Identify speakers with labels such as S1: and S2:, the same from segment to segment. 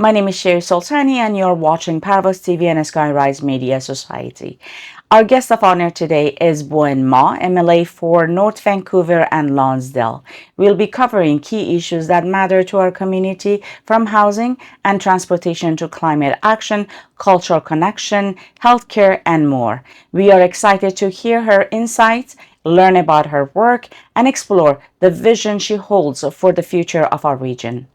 S1: My name is Soltani, and you're watching Parvaz TV and Skyrise Media Society. Our guest of honor today is Bowinn Ma, MLA for North Vancouver and Lonsdale. We'll be covering key issues that matter to our community, from housing and transportation to climate action, cultural connection, healthcare, and more. We are excited to hear her insights, learn about her work, and explore the vision she holds for the future of our region.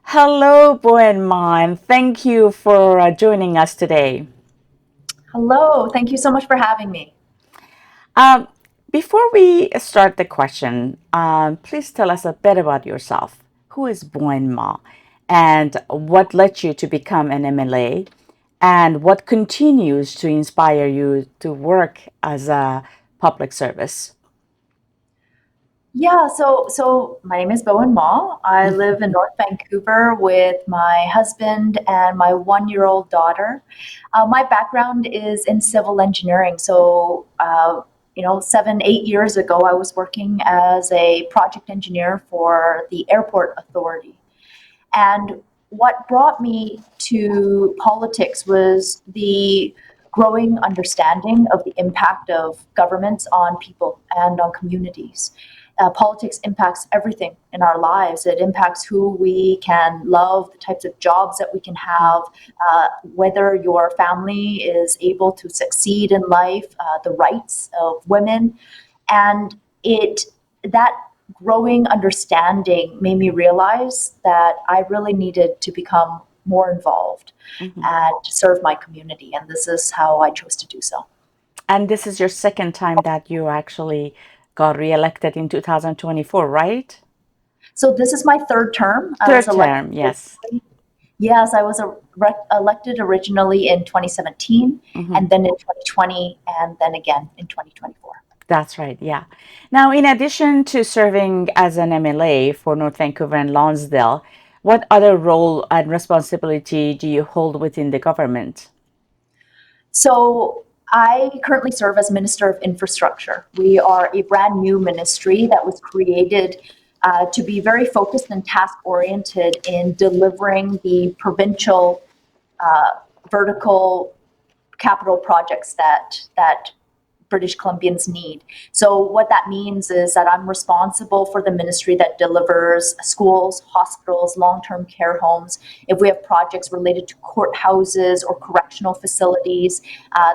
S1: Hello, Bowinn Ma, and thank you for joining us today.
S2: Hello, thank you so much for having me.
S1: Um, Before we start the question, please tell us a bit about yourself. Who is Bowinn Ma, and what led you to become an MLA, and what continues to inspire you to work as a public service?
S2: Yeah, so my name is Bowinn Ma. I live in North Vancouver with my husband and my 1-year-old daughter. My background is in civil engineering. 7, 8 years ago, I was working as a project engineer for the airport authority. And what brought me to politics was the growing understanding of the impact of governments on people and on communities. Politics impacts everything in our lives. It impacts who we can love, the types of jobs that we can have, whether your family is able to succeed in life, the rights of women. And it that growing understanding made me realize that I really needed to become more involved
S1: Mhm.
S2: and to serve my community. And this is how I chose to do so.
S1: And this is your second time that you actually got reelected in 2024, right?
S2: So this is my third term. I was
S1: Third
S2: elected
S1: term, yes.
S2: originally. Yes, I was elected originally in 2017,
S1: Mhm.
S2: and then in 2020, and then again in 2024.
S1: That's right, yeah. Now, in addition to serving as an MLA for North Vancouver and Lonsdale, what other role and responsibility do you hold within the government?
S2: So I currently serve as Minister of Infrastructure. We are a brand new ministry that was created to be very focused and task oriented in delivering the provincial vertical capital projects that British Columbians need. So what that means is that I'm responsible for the ministry that delivers schools, hospitals, long-term care homes. If we have projects related to courthouses or correctional facilities,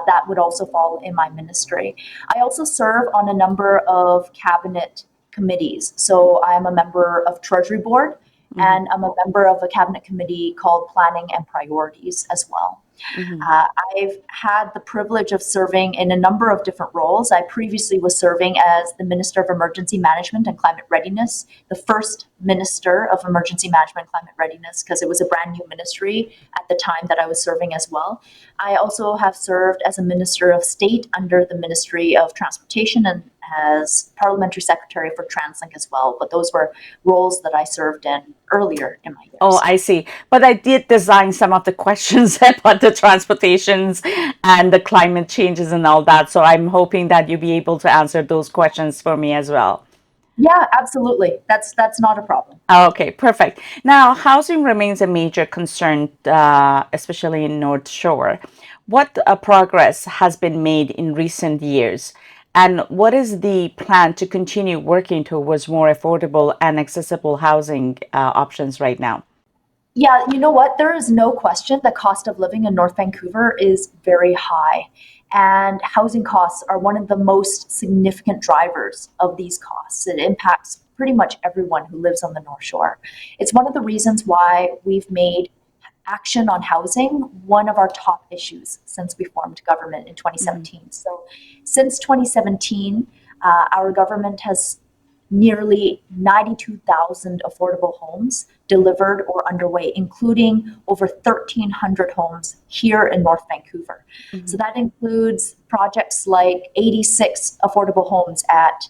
S2: that would also fall in my ministry. I also serve on a number of cabinet committees. So I'm a member of Treasury Board,
S1: Mhm.
S2: and I'm a member of a cabinet committee called Planning and Priorities as well.
S1: Mhm.
S2: Uh, I've had the privilege of serving in a number of different roles. I previously was serving as the Minister of Emergency Management and Climate Readiness, the first Minister of Emergency Management and Climate Readiness, because it was a brand new ministry at the time that I was serving as well. I also have served as a Minister of State under the Ministry of Transportation and as Parliamentary Secretary for TransLink as well. But those were roles that I served in earlier in my
S1: Oh,
S2: years.
S1: I see. But I did design some of the questions about the transportations and the climate changes and all that. So I'm hoping that you'll be able to answer those questions for me as well.
S2: Yeah, absolutely. That's not a problem.
S1: Okay, perfect. Now, housing remains a major concern, especially in North Shore. What progress has been made in recent years? And what is the plan to continue working towards more affordable and accessible housing options right now?
S2: Yeah, you know what? There is no question the cost of living in North Vancouver is very high. And housing costs are one of the most significant drivers of these costs. It impacts pretty much everyone who lives on the North Shore. It's one of the reasons why we've made action on housing one of our top issues since we formed government in
S1: Mhm.
S2: 2017. So, since 2017, our government has nearly 92,000 affordable homes delivered or underway, including over 1,300 homes here in North Vancouver. So
S1: Mhm.
S2: that includes projects like 86 affordable homes at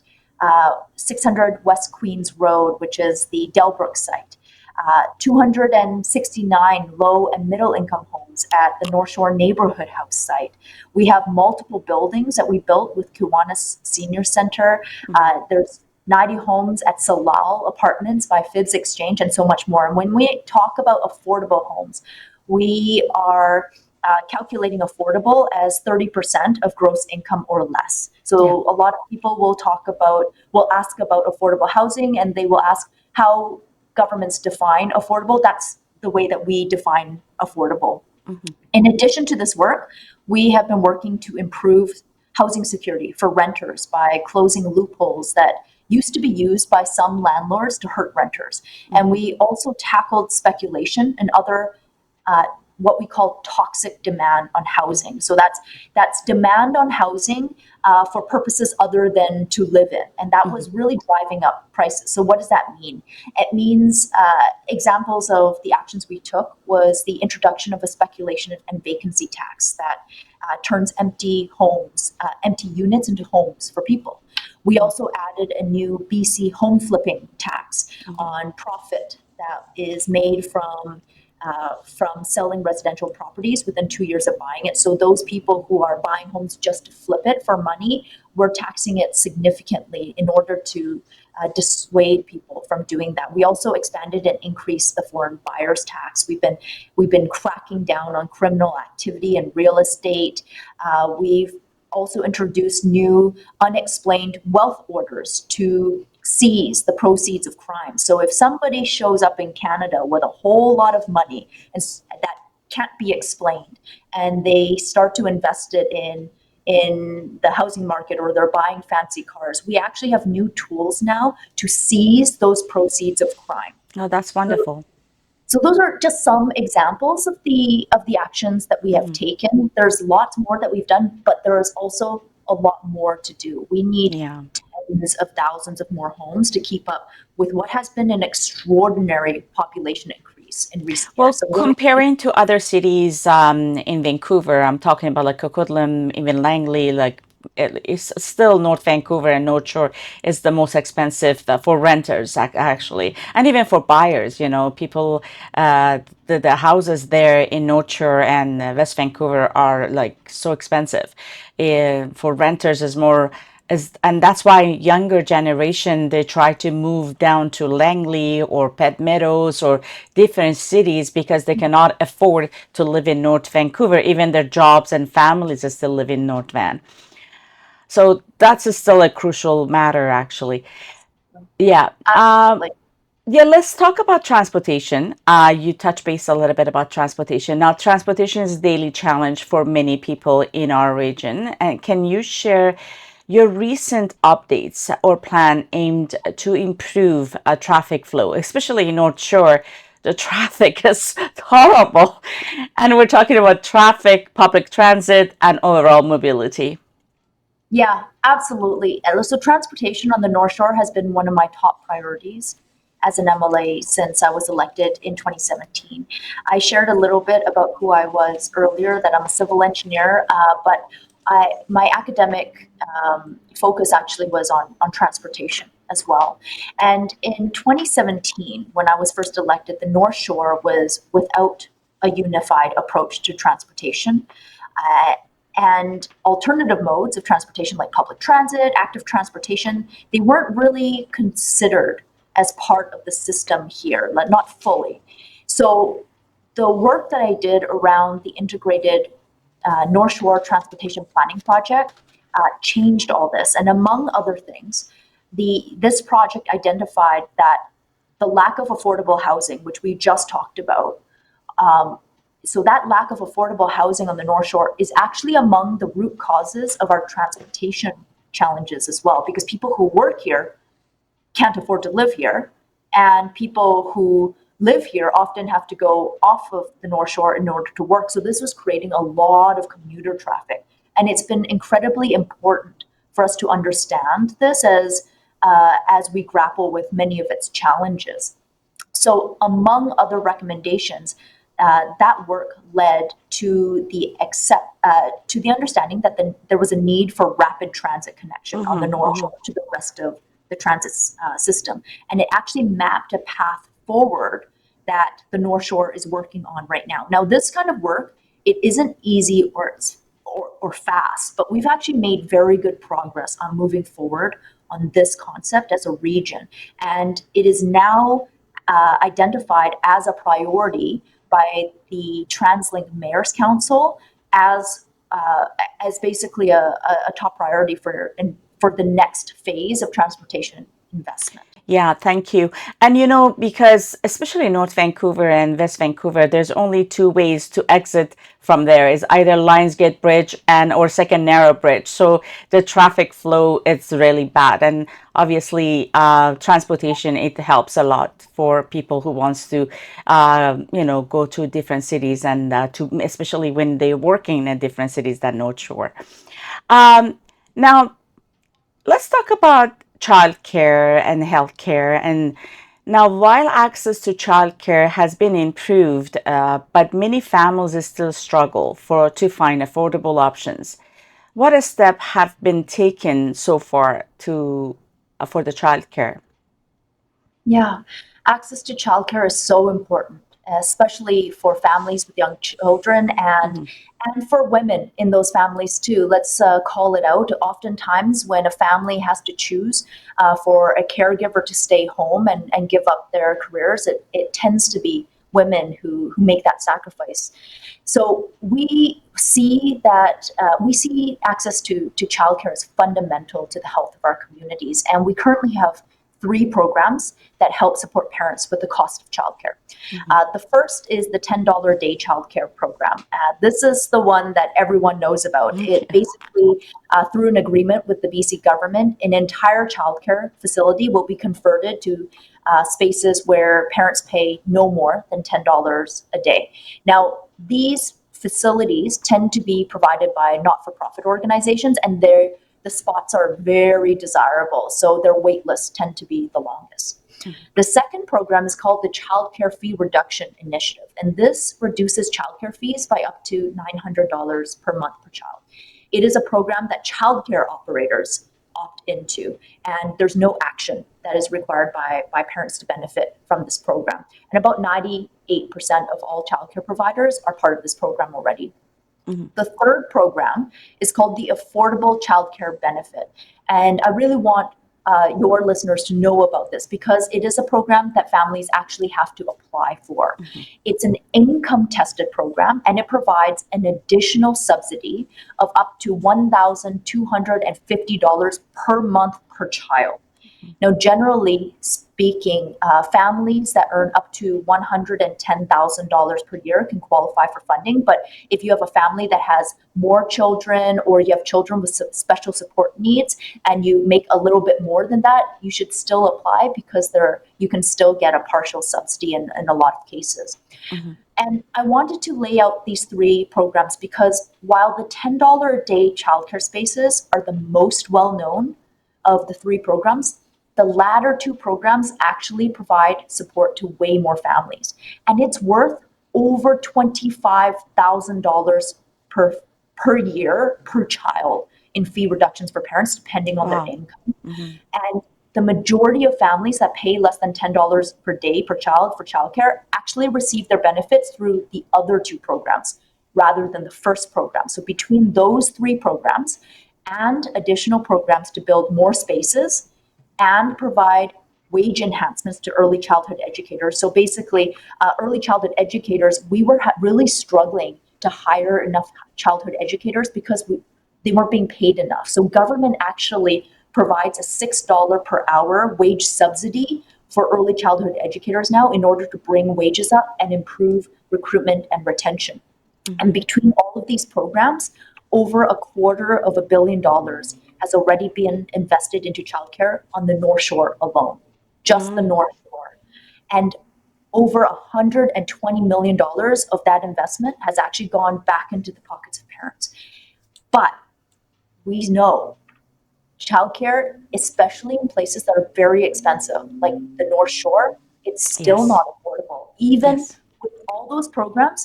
S2: 600 West Queens Road, which is the Delbrook site, 269 low and middle income homes at the North Shore Neighborhood House site. We have multiple buildings that we built with Kiwanis Senior Center.
S1: Mhm.
S2: There's 90 homes at Salal Apartments by Fibs Exchange, and so much more. And when we talk about affordable homes, we are calculating affordable as 30% of gross income or less.
S1: Yeah.
S2: So a lot of people will ask about affordable housing, and they will ask how governments define affordable. That's the way that we define affordable.
S1: Mhm.
S2: In addition to this work, we have been working to improve housing security for renters by closing loopholes that used to be used by some landlords to hurt renters. And
S1: Mhm.
S2: we also tackled speculation and other uh, what we call toxic demand on housing. So that's demand on housing for purposes other than to live in, and that
S1: Mhm.
S2: was really driving up prices. So what does that mean? It means examples of the actions we took was the introduction of a speculation and vacancy tax that turns empty units into homes for people. We
S1: Mhm.
S2: also added a new BC home flipping tax
S1: Mhm.
S2: on profit that is made from selling residential properties within 2 years of buying it. So those people who are buying homes just to flip it for money, we're taxing it significantly in order to dissuade people from doing that. We also expanded and increased the foreign buyers tax. We've been cracking down on criminal activity in real estate. We've also introduced new unexplained wealth orders to seize the proceeds of crime. So if somebody shows up in Canada with a whole lot of money and that can't be explained, and they start to invest it in the housing market, or they're buying fancy cars, we actually have new tools now to seize those proceeds of crime.
S1: Oh, that's
S2: So
S1: wonderful.
S2: so those are just some examples of the actions that we have
S1: Mhm.
S2: taken. There's lots more that we've done, but there is also a lot more to do. We need
S1: Yeah.
S2: tens of thousands of more homes to keep up with what has been an extraordinary population increase in recent years.
S1: Well,
S2: So we're
S1: comparing to other cities in Vancouver, I'm talking about like Coquitlam, even Langley, like it's still North Vancouver and North Shore is the most expensive for renters actually, and even for buyers. You know, people, the houses there in North Shore and West Vancouver are like so expensive. For renters is more and that's why younger generation they try to move down to Langley or Pet Meadows or different cities because they cannot afford to live in North Vancouver. Even their jobs and families are still live in North Van. So that's still a crucial matter, actually. Yeah.
S2: absolutely.
S1: Yeah, let's talk about transportation. You touched base a little bit about transportation. Now, transportation is a daily challenge for many people in our region. And can you share your recent updates or plan aimed to improve traffic flow, especially in North Shore? The traffic is horrible. And we're talking about traffic, public transit, and overall mobility.
S2: Yeah, absolutely. So transportation on the North Shore has been one of my top priorities as an MLA since I was elected in 2017. I shared a little bit about who I was earlier, that I'm a civil engineer, but my academic focus actually was on transportation as well. And in 2017, when I was first elected, the North Shore was without a unified approach to transportation. Uh, and alternative modes of transportation like public transit, active transportation, they weren't really considered as part of the system here, not fully. So the work that I did around the integrated North Shore Transportation Planning Project changed all this. And among other things, this project identified that the lack of affordable housing, which we just talked about, um, So that lack of affordable housing on the North Shore is actually among the root causes of our transportation challenges as well, because people who work here can't afford to live here, and people who live here often have to go off of the North Shore in order to work. So this was creating a lot of commuter traffic, and it's been incredibly important for us to understand this as we grapple with many of its challenges. So, among other recommendations, that work led to the understanding that there was a need for rapid transit connection on the North Shore to the rest of the transit system, and it actually mapped a path forward that the North Shore is working on right now. Now, this kind of work, it isn't easy or fast, but we've actually made very good progress on moving forward on this concept as a region, and it is now identified as a priority by the TransLink Mayor's Council as basically a top priority for the next phase of transportation investment.
S1: Yeah, thank you. And you know, because especially North Vancouver and West Vancouver, there's only two ways to exit from there is either Lionsgate Bridge and or Second Narrow Bridge. So the traffic flow is really bad. And obviously, transportation, it helps a lot for people who wants to, go to different cities and especially when they're working in different cities than North Shore. Now, let's talk about childcare and healthcare. And now, while access to childcare has been improved, but many families still struggle to find affordable options. What steps have been taken so far for the childcare?
S2: Yeah, access to childcare is so important, especially for families with young children and for women in those families too. Let's call it out. Oftentimes, when a family has to choose for a caregiver to stay home and give up their careers, it tends to be women who make that sacrifice. So we see access to childcare as fundamental to the health of our communities, and we currently have three programs that help support parents with the cost of childcare. The first is the $10 a day childcare program. This is the one that everyone knows about. It basically, through an agreement with the BC government, an entire childcare facility will be converted to spaces where parents pay no more than $10 a day. Now, these facilities tend to be provided by not-for-profit organizations, and the spots are very desirable, so their wait lists tend to be the longest. The second program is called the Child Care Fee Reduction Initiative, and this reduces childcare fees by up to $900 per month per child. It is a program that childcare operators opt into, and there's no action that is required by parents to benefit from this program. And about 98% of all childcare providers are part of this program already. The third program is called the Affordable Childcare Benefit. And I really want your listeners to know about this because it is a program that families actually have to apply for. It's an income-tested program, and it provides an additional subsidy of up to $1,250 per month per child. Now, generally speaking, families that earn up to $110,000 per year can qualify for funding. But if you have a family that has more children or you have children with special support needs and you make a little bit more than that, you should still apply because you can still get a partial subsidy in a lot of cases. And I wanted to lay out these three programs because while the $10 a day childcare spaces are the most well-known of the three programs, the latter two programs actually provide support to way more families. And it's worth over $25,000 per year per child in fee reductions for parents, depending on their income. And the majority of families that pay less than $10 per day per child for childcare actually receive their benefits through the other two programs rather than the first program. So between those three programs and additional programs to build more spaces and provide wage enhancements to early childhood educators. So basically, early childhood educators, we were really struggling to hire enough childhood educators because they weren't being paid enough. So government actually provides a $6 per hour wage subsidy for early childhood educators now in order to bring wages up and improve recruitment, and retention. And
S1: Mhm.
S2: between all of these programs, over $250 million has already been invested into childcare on the North Shore alone, just the
S1: Wow.
S2: North Shore. And over $120 million of that investment has actually gone back into the pockets of parents. But we know childcare, especially in places that are very expensive, like the North Shore, it's still
S1: Yes.
S2: not affordable. Even
S1: Yes.
S2: with all those programs,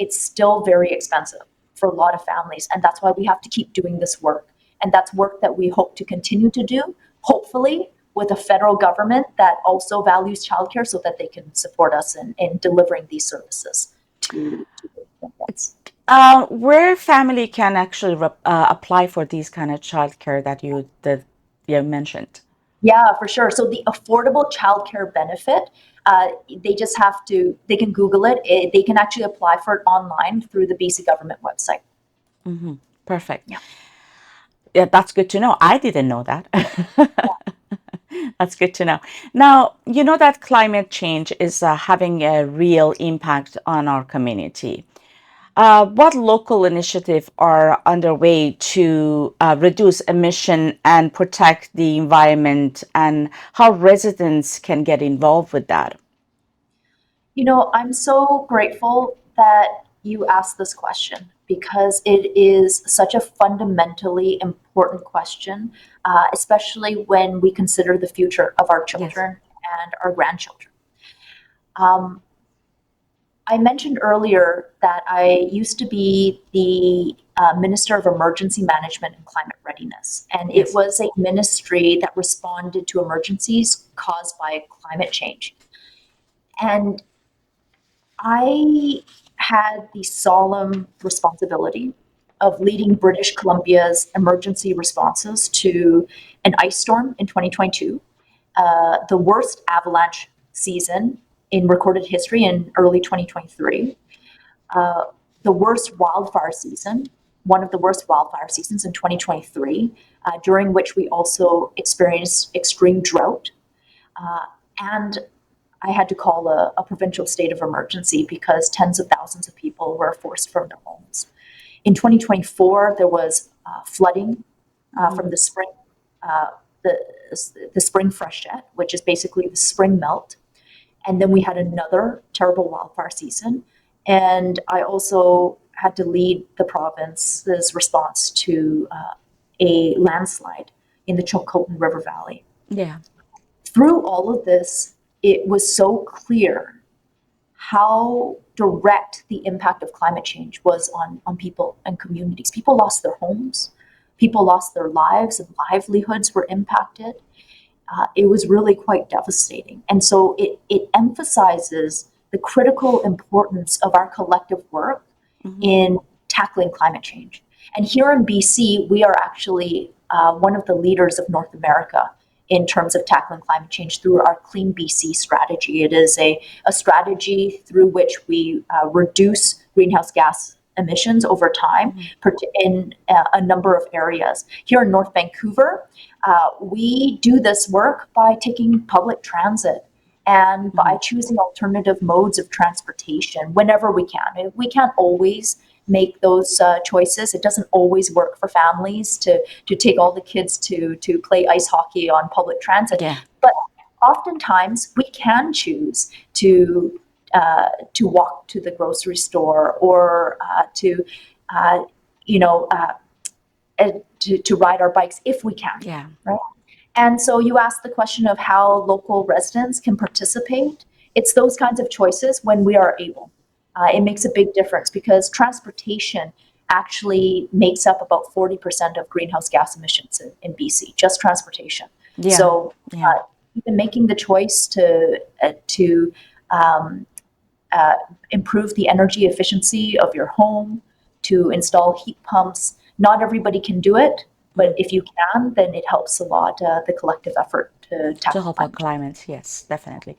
S2: it's still very expensive for a lot of families. And that's why we have to keep doing this work. And that's work that we hope to continue to do, hopefully with a federal government that also values childcare so that they can support us in delivering these services to Canadians.
S1: Where family can actually apply for these kind of childcare that you mentioned.
S2: Yeah, for sure. So the affordable childcare benefit, they just have to, they can Google it. They can actually apply for it online through the BC government website.
S1: Perfect.
S2: Yeah.
S1: Yeah, that's good to know. I didn't know that. That's good to know. Now, you know that climate change is having a real impact on our community. What local initiatives are underway to reduce emission and protect the environment, and how residents can get involved with that?
S2: I'm so grateful that you asked this question because it is such a fundamentally important question, especially when we consider the future of our
S1: Yes.
S2: children and our grandchildren. Um, I mentioned earlier that I used to be the Minister of Emergency Management and Climate Readiness, and it
S1: Yes.
S2: was a ministry that responded to emergencies caused by climate change. And I had the solemn responsibility of leading British Columbia's emergency responses to an ice storm in 2022, the worst avalanche season in recorded history in early 2023, uh, the worst wildfire season, one of the worst wildfire seasons in 2023, during which we also experienced extreme drought. Uh, and I had to call a provincial state of emergency because tens of thousands of people were forced from their homes. In 2024, there was flooding from the spring, uh, the, the spring freshet, which is basically the spring melt. And then we had another terrible wildfire season. And I also had to lead the province's response to a landslide in the Chilcotin River Valley.
S1: Yeah.
S2: Through all of this, it was so clear how direct the impact of climate change was on people and communities. People lost their homes, people lost their lives, and livelihoods were impacted. It was really quite devastating. And so it emphasizes the critical importance of our collective work
S1: Hmm.
S2: in tackling climate change. And here in BC, we are actually one of the leaders of North America in terms of tackling climate change through our Clean BC strategy. It is a strategy through which we reduce greenhouse gas emissions over time in a number of areas. Here in North Vancouver, we do this work by taking public transit and by choosing alternative modes of transportation whenever we can. We can't always make those choices. It doesn't always work for families to take all the kids to play ice hockey on public transit.
S1: Yeah.
S2: But oftentimes we can choose to walk to the grocery store or uh, you know uh, to ride our bikes if we can,
S1: Yeah.
S2: right? And so you asked the question of how local residents can participate. It's those kinds of choices when we are able. It makes a big difference because transportation actually makes up about 40% of greenhouse gas emissions in BC, just transportation.
S1: Yeah.
S2: So
S1: Yeah.
S2: even making the choice to um, uh, improve the energy efficiency of your home, to install heat pumps. Not everybody can do it, but if you can, then it helps a lot, the collective effort to
S1: To
S2: tackle
S1: help our
S2: climate change.
S1: climate, yes, definitely.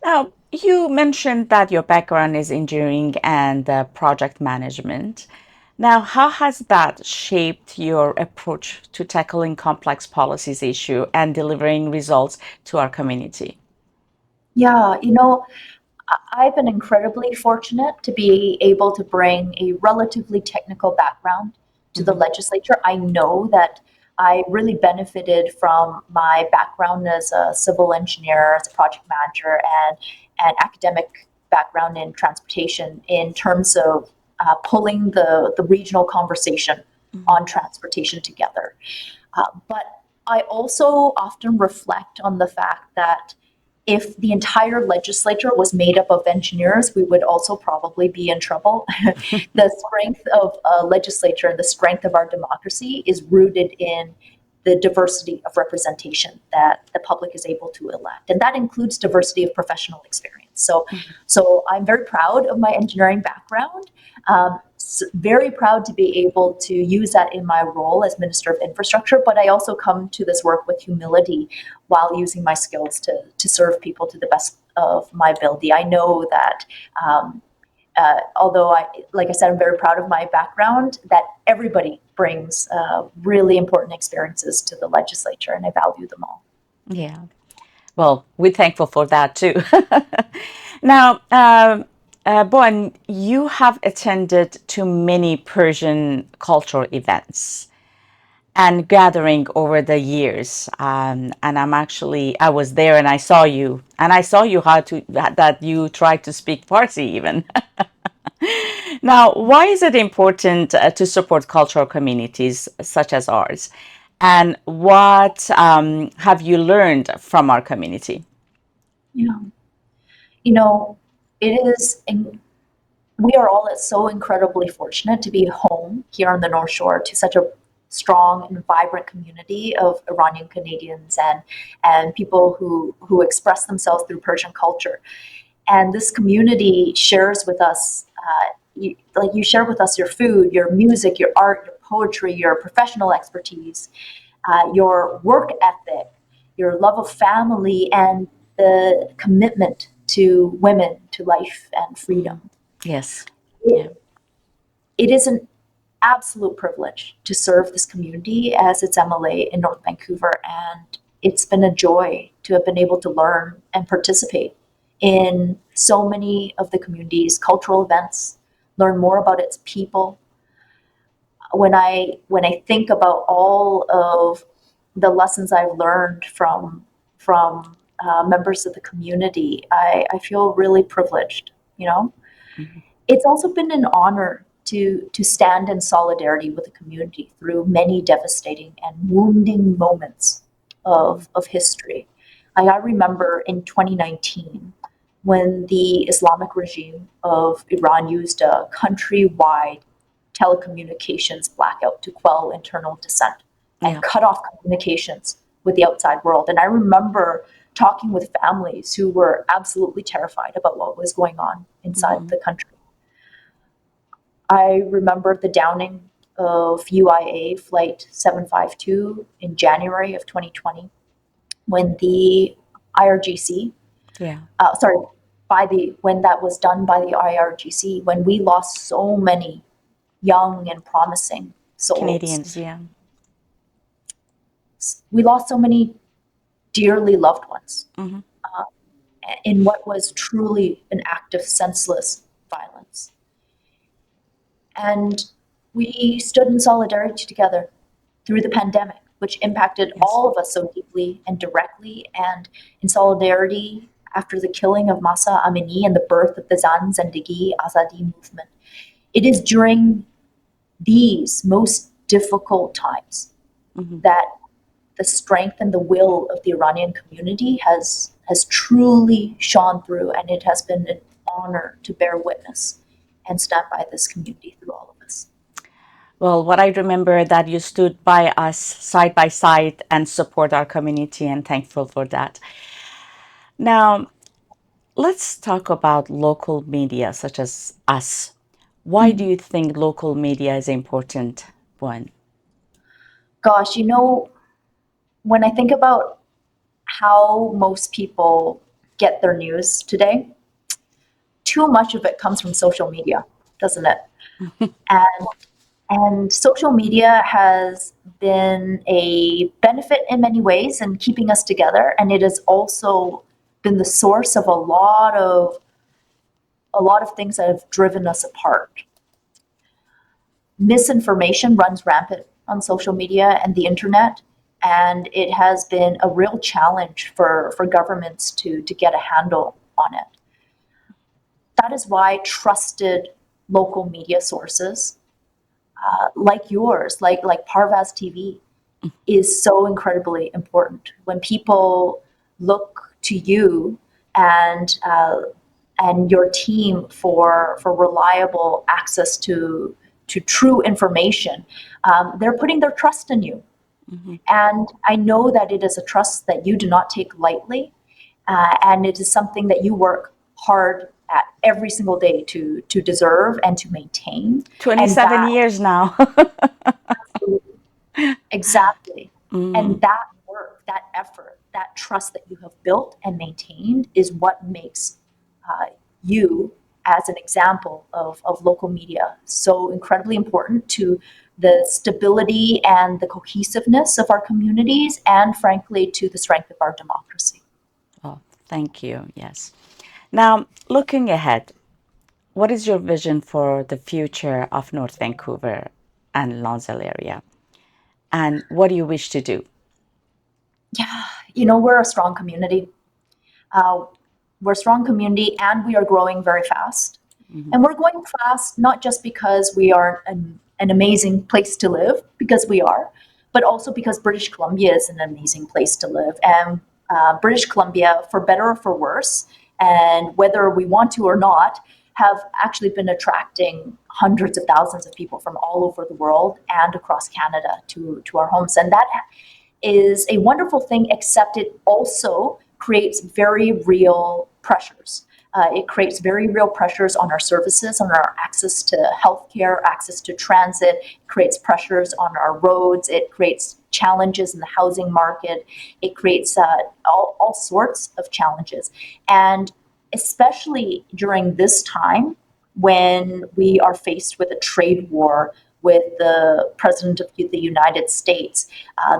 S1: Now, you mentioned that your background is engineering and project management. Now, how has that shaped your approach to tackling complex policies issue and delivering results to our community?
S2: Yeah, I've been incredibly fortunate to be able to bring a relatively technical background to the
S1: Mhm.
S2: legislature. I know that I really benefited from my background as a civil engineer, as a project manager, and an academic background in transportation in terms of pulling the regional conversation
S1: Mhm.
S2: on transportation together. But I also often reflect on the fact that if the entire legislature was made up of engineers, we would also probably be in trouble. The strength of a legislature and the strength of our democracy is rooted in the diversity of representation that the public is able to elect. And that includes diversity of professional experience.
S1: Mhm.
S2: So I'm very proud of my engineering background. Very proud to be able to use that in my role as Minister of Infrastructure, but I also come to this work with humility while using my skills to serve people to the best of my ability. I know that although like I said, I'm very proud of my background, that everybody brings really important experiences to the legislature, and I value them all.
S1: Yeah. Well, we're thankful for that too. Now, Bowinn, you have attended to many Persian cultural events and gathering over the years. And I was there and I saw you how to, that you tried to speak Farsi even. Now, why is it important to support cultural communities such as ours? And what have you learned from our community?
S2: Yeah. You know, it is, we are all so incredibly fortunate to be home here on the North Shore to such a strong and vibrant community of Iranian Canadians and people who express themselves through Persian culture. And this community shares with us, like you share with us your food, your music, your art, your poetry, your professional expertise, your work ethic, your love of family, and the commitment to women, to life and
S1: Mhm.
S2: freedom.
S1: Yes. Yeah.
S2: It, it is an absolute privilege to serve this community as its MLA in North Vancouver, and it's been a joy to have been able to learn and participate in so many of the community's cultural events, learn more about its people. When I think about all of the lessons I've learned from members of the community, I feel really privileged. You know,
S1: Mhm.
S2: it's also been an honor to stand in solidarity with the community through many devastating and wounding moments
S1: Mhm.
S2: of history. I remember in 2019 when the Islamic regime of Iran used a countrywide telecommunications blackout to quell internal dissent and
S1: Yeah.
S2: cut off communications with the outside world. And I remember talking with families who were absolutely terrified about what was going on inside
S1: Mhm.
S2: the country. I remember the downing of UIA Flight 752 in January of 2020 when the IRGC,
S1: Yeah.
S2: sorry, when that was done by the IRGC, when we lost so many young and promising souls.
S1: Canadians. Yeah.
S2: We lost so many dearly loved ones
S1: Mhm.
S2: in what was truly an act of senseless violence. And we stood in solidarity together through the pandemic, which impacted
S1: Yes.
S2: all of us so deeply and directly, and in solidarity after the killing of Masa Amini and the birth of the Zan Zendegi Azadi movement. It is during these most difficult times
S1: Mhm.
S2: that the strength and the will of the Iranian community has truly shone through, and it has been an honor to bear witness and stand by this community through all of this.
S1: Well, what I remember that you stood by us side by side and support our community, and thankful for that. Now, let's talk about local media such as us. Why do
S2: Mm.
S1: you think local media is important one?
S2: Gosh, when I think about how most people get their news today, too much of it comes from social media, doesn't it? And And social media has been a benefit in many ways in keeping us together. And it has also been the source of a lot of a lot of things that have driven us apart. Misinformation runs rampant on social media and the internet, and it has been a real challenge for governments to get a handle on it. That is why trusted local media sources like yours, like Parvaz TV, is so incredibly important. When people look to you and your team for reliable access to true information, they're putting their trust in you.
S1: Mm-hmm.
S2: And I know that it is a trust that you do not take lightly, and it is something that you work hard at every single day to deserve and to maintain. And
S1: 27
S2: that
S1: years now.
S2: exactly.
S1: Mm,
S2: And that work, that effort, that trust that you have built and maintained is what makes you as an example of local media so incredibly important to the stability and the cohesiveness of our communities, and frankly, to the strength of our democracy.
S1: oh, thank you. Yes. Now, looking ahead, what is your vision for the future of North Vancouver and Lonsdale area? And what do you wish to do?
S2: Yeah, we're a strong community. Uh, we're a strong community, and we are growing very fast.
S1: Mhm.
S2: And we're going fast not just because we are an amazing place to live, because we are, but also because British Columbia is an amazing place to live. And British Columbia, for better or for worse, and whether we want to or not, have actually been attracting hundreds of thousands of people from all over the world and across Canada to our homes. And that is a wonderful thing, except it also creates very real pressures. It creates very real pressures on our services, on our access to healthcare, access to transit. It creates pressures on our roads. It creates challenges in the housing market. It creates all sorts of challenges. And especially during this time when we are faced with a trade war with the President of the United States,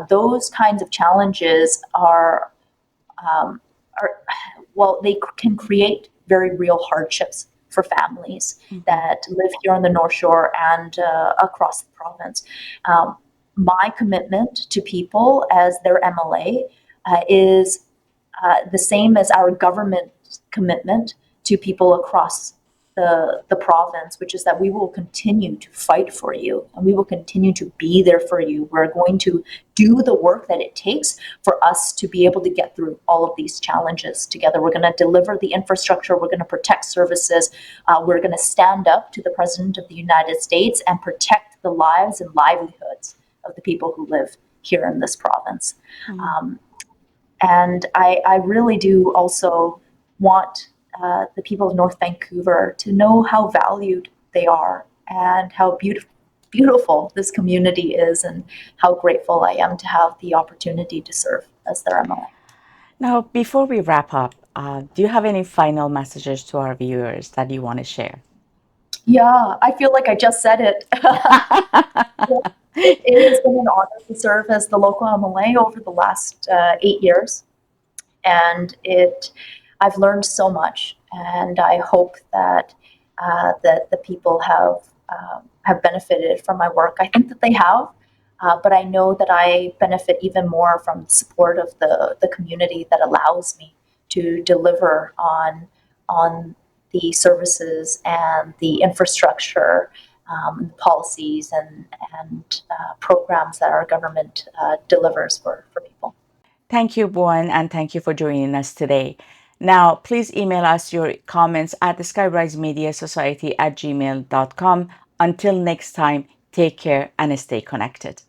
S2: those kinds of challenges um, are well, they can create very real hardships for families
S1: Mhm.
S2: that live here on the North Shore and across the province. My commitment to people as their MLA is the same as our government commitment to people across the province, which is that we will continue to fight for you and we will continue to be there for you. We're going to do the work that it takes for us to be able to get through all of these challenges together. We're going to deliver the infrastructure. We're going to protect services. We're going to stand up to the President of the United States and protect the lives and livelihoods of the people who live here in this province.
S1: Mhm.
S2: And I really do also want the people of North Vancouver to know how valued they are and how beautiful this community is, and how grateful I am to have the opportunity to serve as their MLA.
S1: Now, before we wrap up, do you have any final messages to our viewers that you want to share?
S2: Yeah, I feel like I just said it. It has been an honor to serve as the local MLA over the last 8 years. And I've learned so much, and I hope that that the people have benefited from my work. I think that they have, but I know that I benefit even more from the support of the community that allows me to deliver on the services and the infrastructure, policies and programs that our government delivers for people.
S1: Thank you, Bowinn, and thank you for joining us today. Now, please email us your comments at the Skyrise Media Society at gmail.com. Until next time, take care and stay connected.